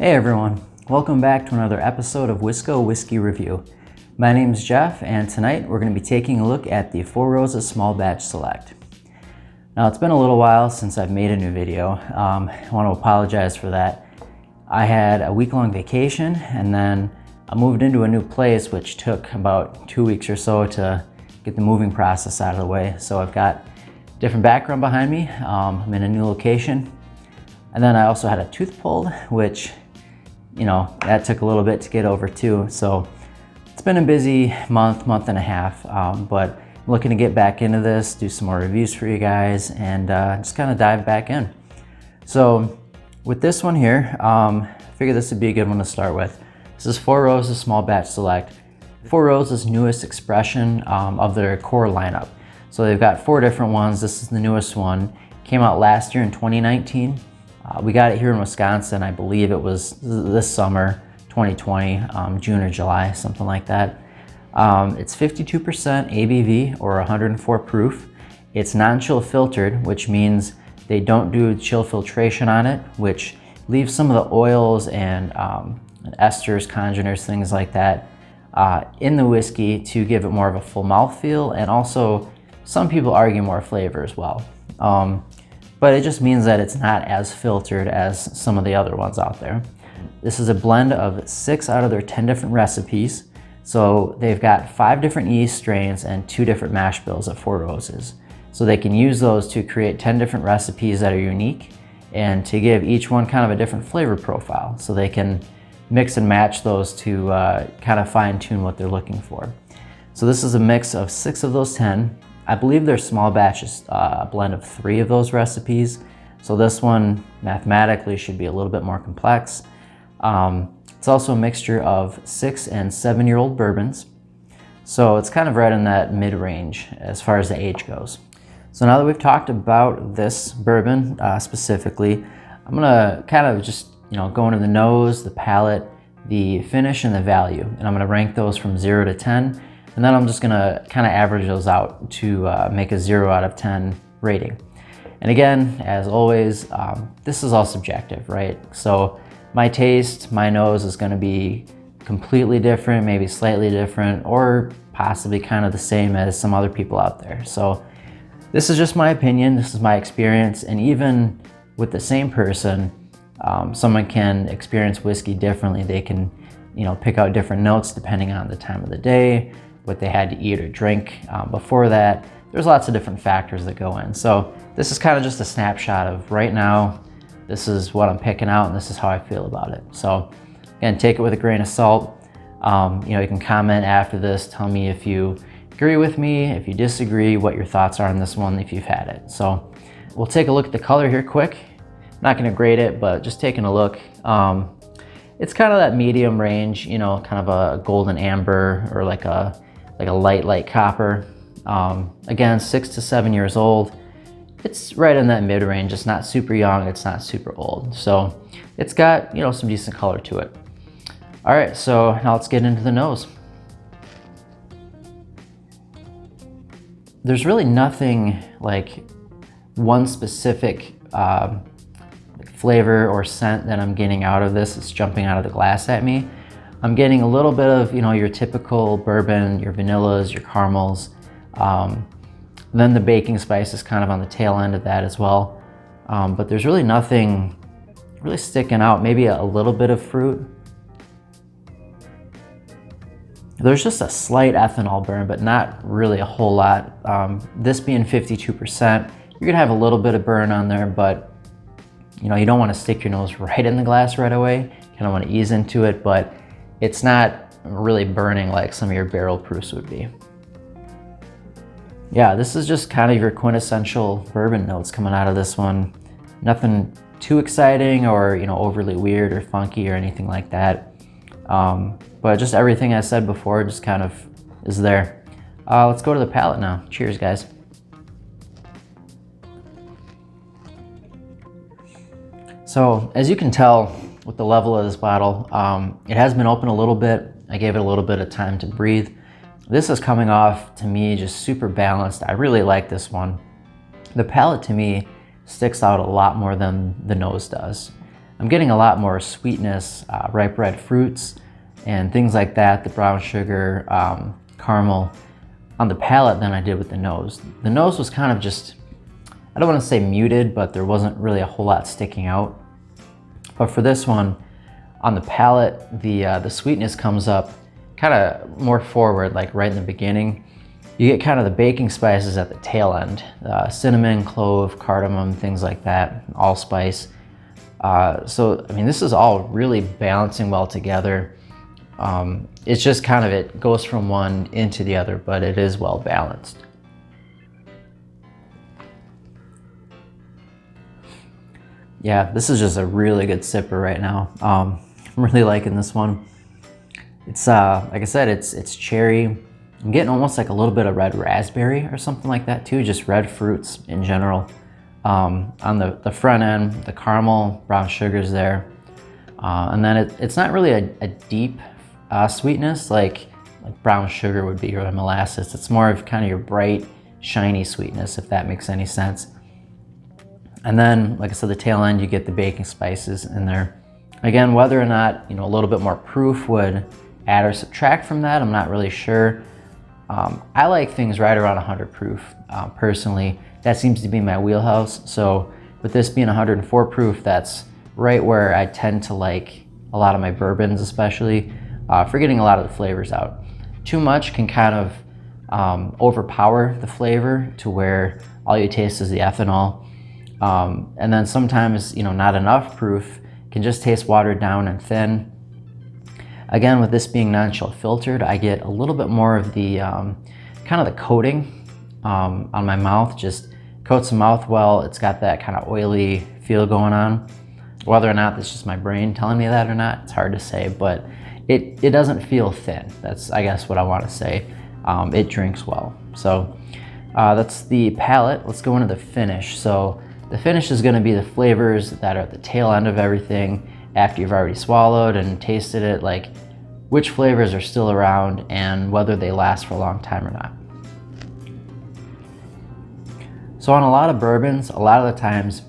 Hey everyone, welcome back to another episode of Wisco Whiskey Review. My name is Jeff, and tonight we're going to be taking a look at the Four Roses Small Batch Select. Now it's been a little while since I've made a new video. I want to apologize for that. I had a week-long vacation and then I moved into a new place, which took about 2 weeks or so to get the moving process out of the way. So I've got different background behind me. I'm in a new location. And then I also had a tooth pulled, which, you know, that took a little bit to get over too. So it's been a busy month and a half, but I'm looking to get back into this, do some more reviews for you guys, and just kind of dive back in. So with this one here, I figured this would be a good one to start with. This is Four Roses Small Batch Select. Four Roses' newest expression of their core lineup. So they've got 4 different ones. This is the newest one. Came out last year in 2019. We got it here in Wisconsin. I believe it was this summer, 2020, June or July, something like that. It's 52% ABV or 104 proof. It's non-chill filtered, which means they don't do chill filtration on it, which leaves some of the oils and esters, congeners, things like that in the whiskey to give it more of a full mouthfeel, and also some people argue more flavor as well. But it just means that it's not as filtered as some of the other ones out there. This is a blend of 6 out of their 10 different recipes. So they've got 5 different yeast strains and 2 different mash bills at Four Roses. So they can use those to create 10 different recipes that are unique and to give each one kind of a different flavor profile. So they can mix and match those to kind of fine tune what they're looking for. So this is a mix of 6 of those 10. I believe their small batch is a blend of 3 of those recipes. So this one mathematically should be a little bit more complex. It's also a mixture of 6 and 7-year-old bourbons. So it's kind of right in that mid-range as far as the age goes. So now that we've talked about this bourbon specifically, I'm gonna kind of just, go into the nose, the palate, the finish, and the value. And I'm gonna rank those from 0 to 10. And then I'm just gonna kind of average those out to make a 0 out of 10 rating. And again, as always, this is all subjective, right? So my taste, my nose is gonna be completely different, maybe slightly different, or possibly kind of the same as some other people out there. So this is just my opinion, this is my experience, and even with the same person, someone can experience whiskey differently. They can, pick out different notes depending on the time of the day, what they had to eat or drink before that. There's lots of different factors that go in. So this is kind of just a snapshot of right now, this is what I'm picking out and this is how I feel about it. So again, take it with a grain of salt. You can comment after this, tell me if you agree with me, if you disagree, what your thoughts are on this one if you've had it. So we'll take a look at the color here quick. I'm not gonna grade it, but just taking a look. It's kind of that medium range, kind of a golden amber or like a light copper. Again, 6 to 7 years old. It's right in that mid-range. It's not super young, it's not super old. So it's got, some decent color to it. All right, so now let's get into the nose. There's really nothing like one specific flavor or scent that I'm getting out of this. It's jumping out of the glass at me. I'm getting a little bit of, your typical bourbon, your vanillas, your caramels. Then the baking spice is kind of on the tail end of that as well. But there's really nothing really sticking out. Maybe a little bit of fruit. There's just a slight ethanol burn, but not really a whole lot. This being 52%, you're gonna have a little bit of burn on there, but you don't wanna stick your nose right in the glass right away. You kinda wanna ease into it, but it's not really burning like some of your barrel proofs would be. Yeah, this is just kind of your quintessential bourbon notes coming out of this one. Nothing too exciting or overly weird or funky or anything like that. But just everything I said before just kind of is there. Let's go to the palate now. Cheers, guys. So as you can tell with the level of this bottle, it has been open a little bit. I gave it a little bit of time to breathe. This is coming off to me just super balanced. I really like this one. The palate to me sticks out a lot more than the nose does. I'm getting a lot more sweetness, ripe red fruits, and things like that, the brown sugar, caramel on the palate than I did with the nose. The nose was kind of just, I don't want to say muted, but there wasn't really a whole lot sticking out. But for this one, on the palate, the sweetness comes up kind of more forward, like right in the beginning. You get kind of the baking spices at the tail end, cinnamon, clove, cardamom, things like that, allspice. So, I mean, this is all really balancing well together. It's just kind of, it goes from one into the other, but it is well balanced. Yeah, this is just a really good sipper right now. I'm really liking this one. It's, like I said, it's cherry. I'm getting almost like a little bit of red raspberry or something like that too, just red fruits in general. On the front end, the caramel, brown sugars there. And then it's not really a deep sweetness like brown sugar would be, or molasses. It's more of kind of your bright, shiny sweetness, if that makes any sense. And then, like I said, the tail end, you get the baking spices in there. Again, whether or not, a little bit more proof would add or subtract from that, I'm not really sure. I like things right around 100 proof, personally. That seems to be my wheelhouse. So with this being 104 proof, that's right where I tend to like a lot of my bourbons, especially, for getting a lot of the flavors out. Too much can kind of overpower the flavor to where all you taste is the ethanol. And then sometimes, not enough proof can just taste watered down and thin. Again, with this being non-chill filtered, I get a little bit more of the kind of the coating on my mouth. Just coats the mouth well. It's got that kind of oily feel going on. Whether or not that's just my brain telling me that or not, it's hard to say, but it doesn't feel thin. That's, I guess, what I want to say. It drinks well. So that's the palate. Let's go into the finish. So the finish is going to be the flavors that are at the tail end of everything after you've already swallowed and tasted it, like which flavors are still around and whether they last for a long time or not. So on a lot of bourbons, a lot of the times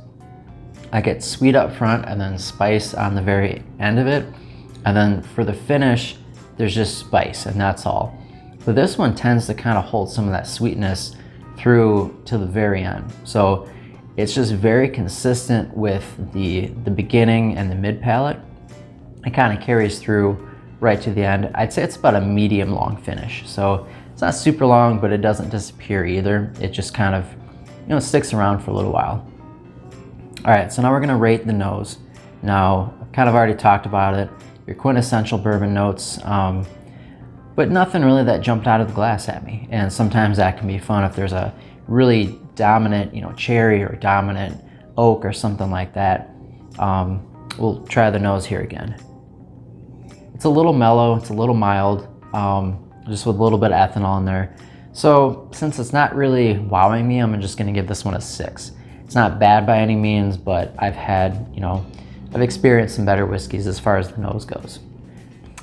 I get sweet up front and then spice on the very end of it. And then for the finish, there's just spice and that's all. But this one tends to kind of hold some of that sweetness through to the very end. So it's just very consistent with the beginning and the mid palate. It kind of carries through right to the end. I'd say it's about a medium long finish. So it's not super long, but it doesn't disappear either. It just kind of, sticks around for a little while. All right, so now we're gonna rate the nose. Now, I've kind of already talked about it, your quintessential bourbon notes, but nothing really that jumped out of the glass at me. And sometimes that can be fun if there's a really dominant, cherry or dominant oak or something like that. We'll try the nose here again. It's a little mellow, it's a little mild, just with a little bit of ethanol in there. So since it's not really wowing me, I'm just gonna give this one a 6. It's not bad by any means, but I've had, I've experienced some better whiskeys as far as the nose goes.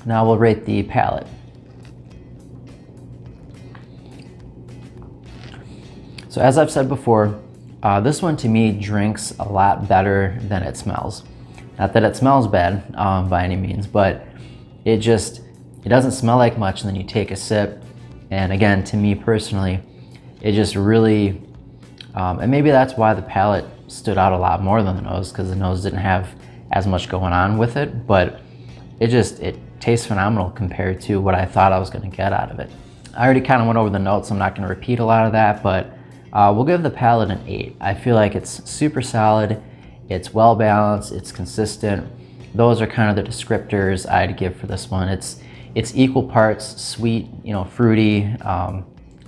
Now we'll rate the palate. So as I've said before, this one to me drinks a lot better than it smells. Not that it smells bad by any means, but it doesn't smell like much, and then you take a sip, and again, to me personally, it just really, and maybe that's why the palate stood out a lot more than the nose, because the nose didn't have as much going on with it, but it tastes phenomenal compared to what I thought I was gonna get out of it. I already kind of went over the notes, I'm not gonna repeat a lot of that, but we'll give the palate an 8. I feel like it's super solid, it's well balanced, it's consistent. Those are kind of the descriptors I'd give for this one. It's equal parts sweet, fruity,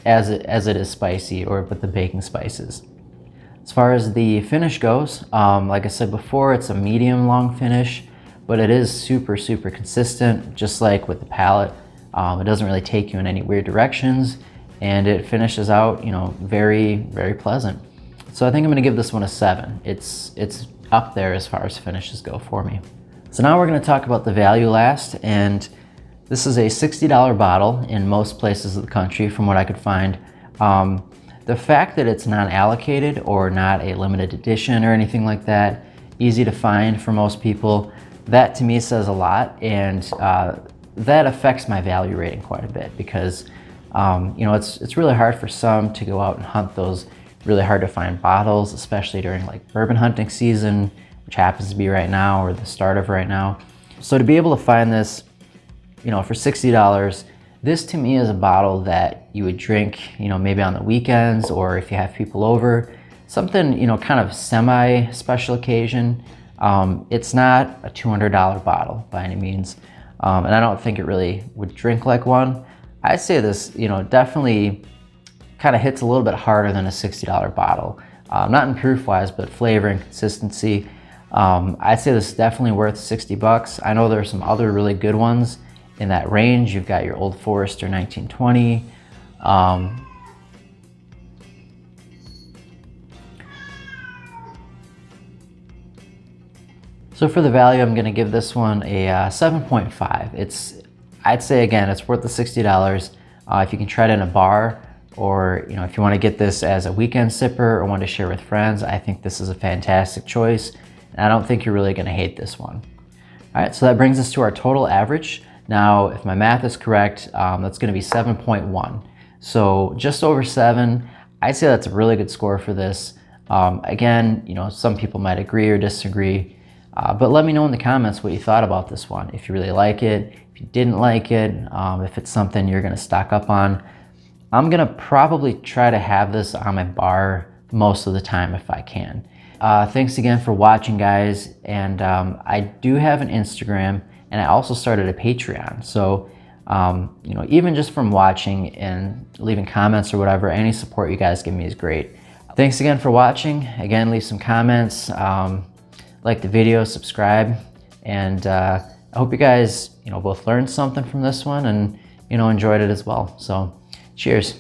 as it is spicy, or with the baking spices. As far as the finish goes, like I said before, it's a medium long finish, but it is super, super consistent, just like with the palate. It doesn't really take you in any weird directions, and it finishes out, very, very pleasant. So I think I'm gonna give this one a 7. It's up there as far as finishes go for me. So now we're gonna talk about the value last, and this is a $60 bottle in most places of the country from what I could find. The fact that it's not allocated or not a limited edition or anything like that, easy to find for most people. That to me says a lot, and that affects my value rating quite a bit because you know, it's really hard for some to go out and hunt those really hard to find bottles, especially during like bourbon hunting season, which happens to be right now, or the start of right now. So to be able to find this, you know, for $60, this to me is a bottle that you would drink, you know, maybe on the weekends, or if you have people over, something, you know, kind of semi special occasion. It's not a $200 bottle by any means. And I don't think it really would drink like one. I'd say this, you know, definitely kind of hits a little bit harder than a $60 bottle. Not in proof wise, but flavor and consistency. I'd say this is definitely worth 60 bucks. I know there's some other really good ones in that range. You've got your Old Forester 1920. So for the value, I'm gonna give this one a 7.5. I'd say again, it's worth the $60. If you can try it in a bar, or you know, if you want to get this as a weekend sipper or want to share with friends, I think this is a fantastic choice. And I don't think you're really going to hate this one. All right, so that brings us to our total average. Now, if my math is correct, that's going to be 7.1. So just over 7. I'd say that's a really good score for this. Again, you know, some people might agree or disagree, but let me know in the comments what you thought about this one. If you really like it, if you didn't like it, if it's something you're going to stock up on. I'm gonna probably try to have this on my bar most of the time if I can. Thanks again for watching, guys. And I do have an Instagram, and I also started a Patreon. So, you know, even just from watching and leaving comments or whatever, any support you guys give me is great. Thanks again for watching. Again, leave some comments, like the video, subscribe, and I hope you guys, you know, both learned something from this one and, you know, enjoyed it as well. So, cheers.